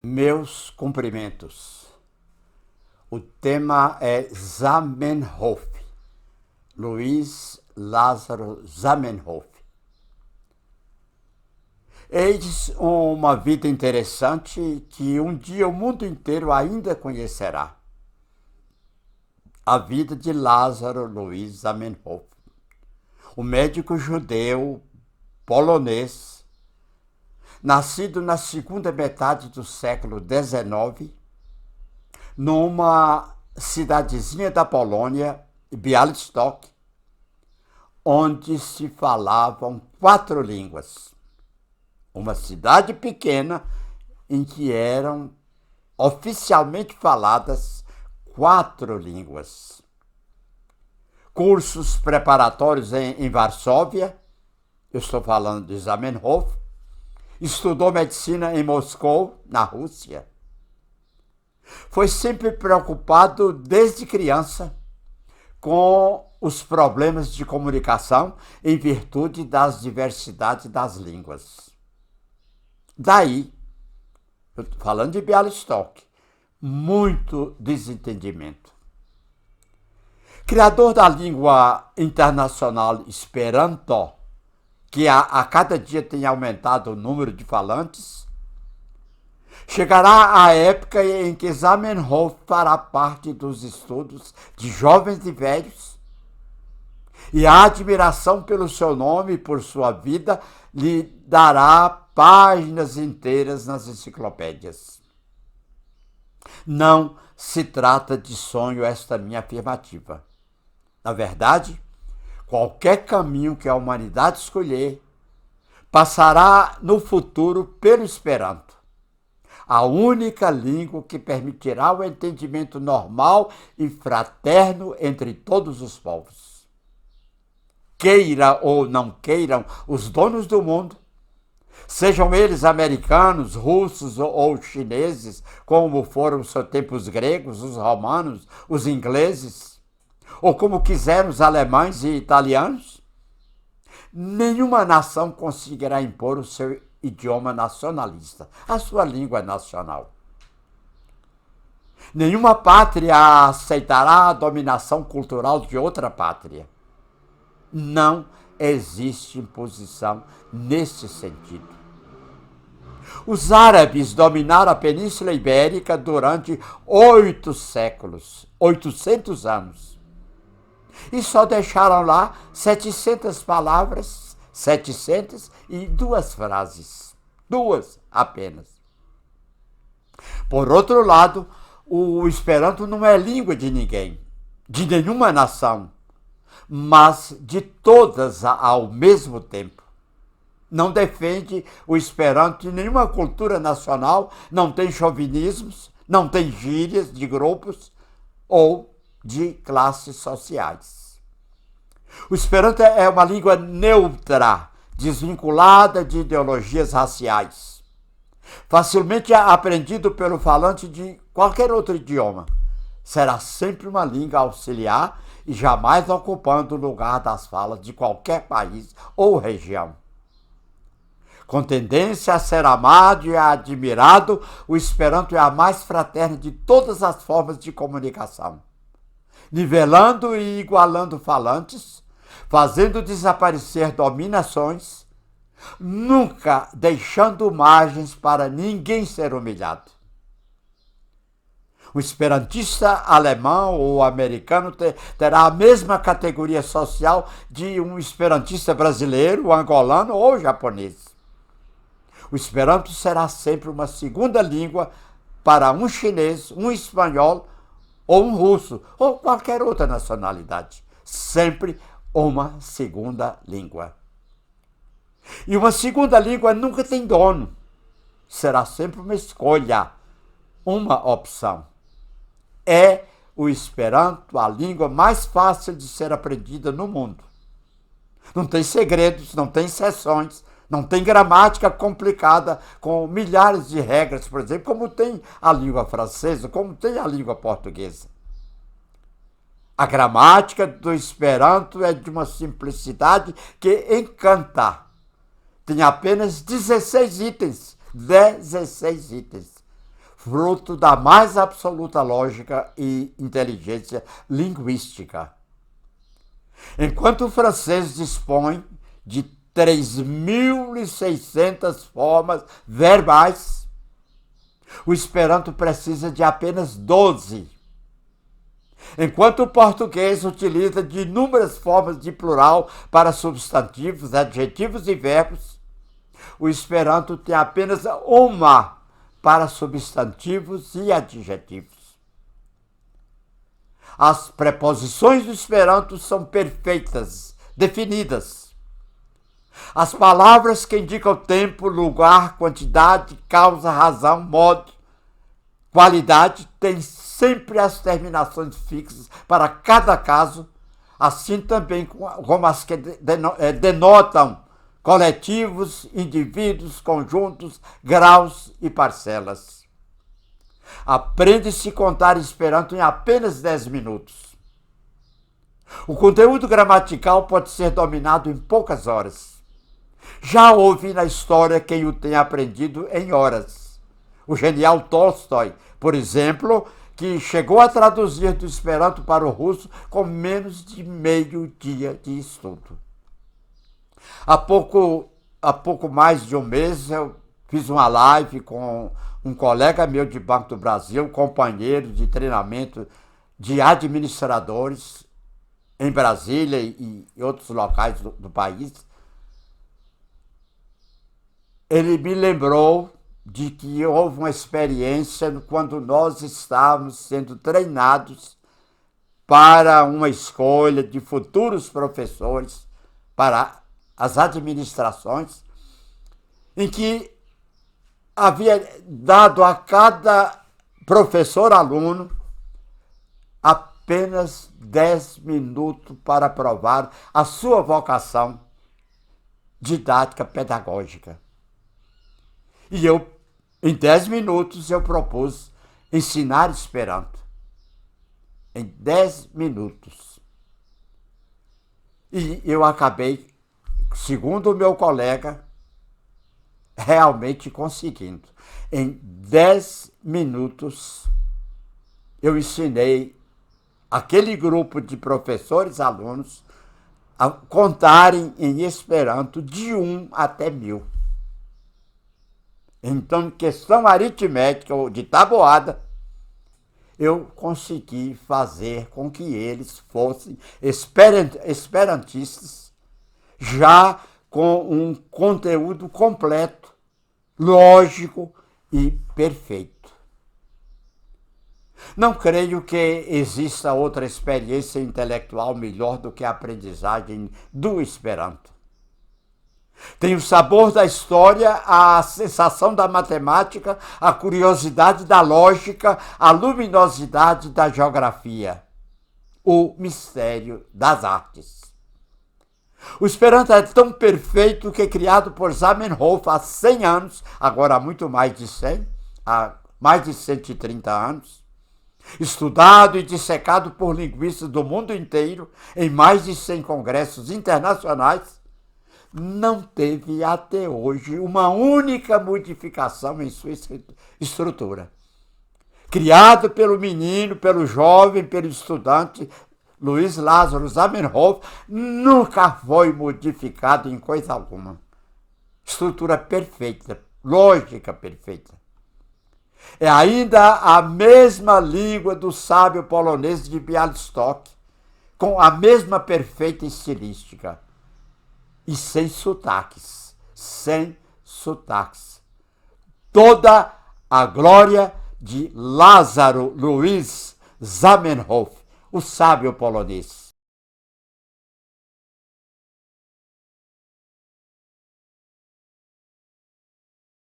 Meus cumprimentos. O tema é Zamenhof, Luiz Lázaro Zamenhof. Eis uma vida interessante que um dia o mundo inteiro ainda conhecerá. A vida de Lázaro Luiz Zamenhof, o médico judeu polonês, nascido na segunda metade do século XIX, numa cidadezinha da Polônia, Białystok, onde se falavam 4 línguas. Uma cidade pequena em que eram oficialmente faladas 4 línguas. Cursos preparatórios em Varsóvia, eu estou falando de Zamenhof. Estudou medicina em Moscou, na Rússia. Foi sempre preocupado desde criança com os problemas de comunicação em virtude das diversidades das línguas. Daí, falando de Białystok, muito desentendimento. Criador da língua internacional Esperanto, que a cada dia tem aumentado o número de falantes, chegará a época em que Zamenhof fará parte dos estudos de jovens e velhos, e a admiração pelo seu nome e por sua vida lhe dará páginas inteiras nas enciclopédias. Não se trata de sonho esta minha afirmativa. Na verdade, qualquer caminho que a humanidade escolher passará no futuro pelo Esperanto, a única língua que permitirá o entendimento normal e fraterno entre todos os povos. Queira ou não queiram os donos do mundo, sejam eles americanos, russos ou chineses, como foram no seu tempo os gregos, os romanos, os ingleses, ou como quiseram os alemães e italianos, nenhuma nação conseguirá impor o seu idioma nacionalista, a sua língua nacional. Nenhuma pátria aceitará a dominação cultural de outra pátria. Não existe imposição nesse sentido. Os árabes dominaram a Península Ibérica durante 8 séculos, 800 anos. E só deixaram lá 700 palavras, 700 e 2 frases. 2 apenas. Por outro lado, o Esperanto não é língua de ninguém, de nenhuma nação, mas de todas ao mesmo tempo. Não defende o Esperanto em nenhuma cultura nacional, não tem chauvinismos, não tem gírias de grupos ou de classes sociais. O Esperanto é uma língua neutra, desvinculada de ideologias raciais, facilmente aprendido pelo falante de qualquer outro idioma. Será sempre uma língua auxiliar e jamais ocupando o lugar das falas de qualquer país ou região. Com tendência a ser amado e admirado, o Esperanto é a mais fraterna de todas as formas de comunicação, nivelando e igualando falantes, fazendo desaparecer dominações, nunca deixando margens para ninguém ser humilhado. O esperantista alemão ou americano terá a mesma categoria social de um esperantista brasileiro, angolano ou japonês. O Esperanto será sempre uma segunda língua para um chinês, um espanhol ou um russo, ou qualquer outra nacionalidade. Sempre uma segunda língua. E uma segunda língua nunca tem dono. Será sempre uma escolha, uma opção. É o Esperanto a língua mais fácil de ser aprendida no mundo. Não tem segredos, não tem exceções, não tem gramática complicada com milhares de regras, por exemplo, como tem a língua francesa, como tem a língua portuguesa. A gramática do Esperanto é de uma simplicidade que encanta. Tem apenas 16 itens. 16 itens. fruto da mais absoluta lógica e inteligência linguística. Enquanto o francês dispõe de 3.600 formas verbais, o Esperanto precisa de apenas 12. Enquanto o português utiliza de inúmeras formas de plural para substantivos, adjetivos e verbos, o Esperanto tem apenas uma para substantivos e adjetivos. As preposições do Esperanto são perfeitas, definidas. As palavras que indicam tempo, lugar, quantidade, causa, razão, modo, qualidade têm sempre as terminações fixas para cada caso, assim também como as que denotam coletivos, indivíduos, conjuntos, graus e parcelas. Aprende-se a contar Esperanto em apenas 10 minutos. O conteúdo gramatical pode ser dominado em poucas horas. Já houve na história quem o tenha aprendido em horas. O genial Tolstói, por exemplo, que chegou a traduzir do Esperanto para o russo com menos de meio dia de estudo. Há pouco mais de um mês eu fiz uma live com um colega meu de Banco do Brasil, companheiro de treinamento de administradores em Brasília e outros locais do país. Ele me lembrou de que houve uma experiência quando nós estávamos sendo treinados para uma escolha de futuros professores para as administrações, em que havia dado a cada professor-aluno apenas 10 minutos para provar a sua vocação didática pedagógica. E em 10 minutos, eu propus ensinar Esperanto. Em 10 minutos. E eu acabei, segundo o meu colega, realmente conseguindo. Em 10 minutos, eu ensinei aquele grupo de professores e alunos a contarem em Esperanto de 1 até 1000. Então, em questão aritmética ou de tabuada, eu consegui fazer com que eles fossem esperantistas, já com um conteúdo completo, lógico e perfeito. Não creio que exista outra experiência intelectual melhor do que a aprendizagem do Esperanto. Tem o sabor da história, a sensação da matemática, a curiosidade da lógica, a luminosidade da geografia, o mistério das artes. O Esperanto é tão perfeito que, criado por Zamenhof há 100 anos, agora há muito mais de 100, há mais de 130 anos, estudado e dissecado por linguistas do mundo inteiro em mais de 100 congressos internacionais, não teve até hoje uma única modificação em sua estrutura. Criado pelo menino, pelo jovem, pelo estudante Luiz Lázaro Zamenhof, nunca foi modificado em coisa alguma. Estrutura perfeita, lógica perfeita. É ainda a mesma língua do sábio polonês de Białystok, com a mesma perfeita estilística. E sem sotaques, Toda a glória de Lázaro Luiz Zamenhof, o sábio polonês.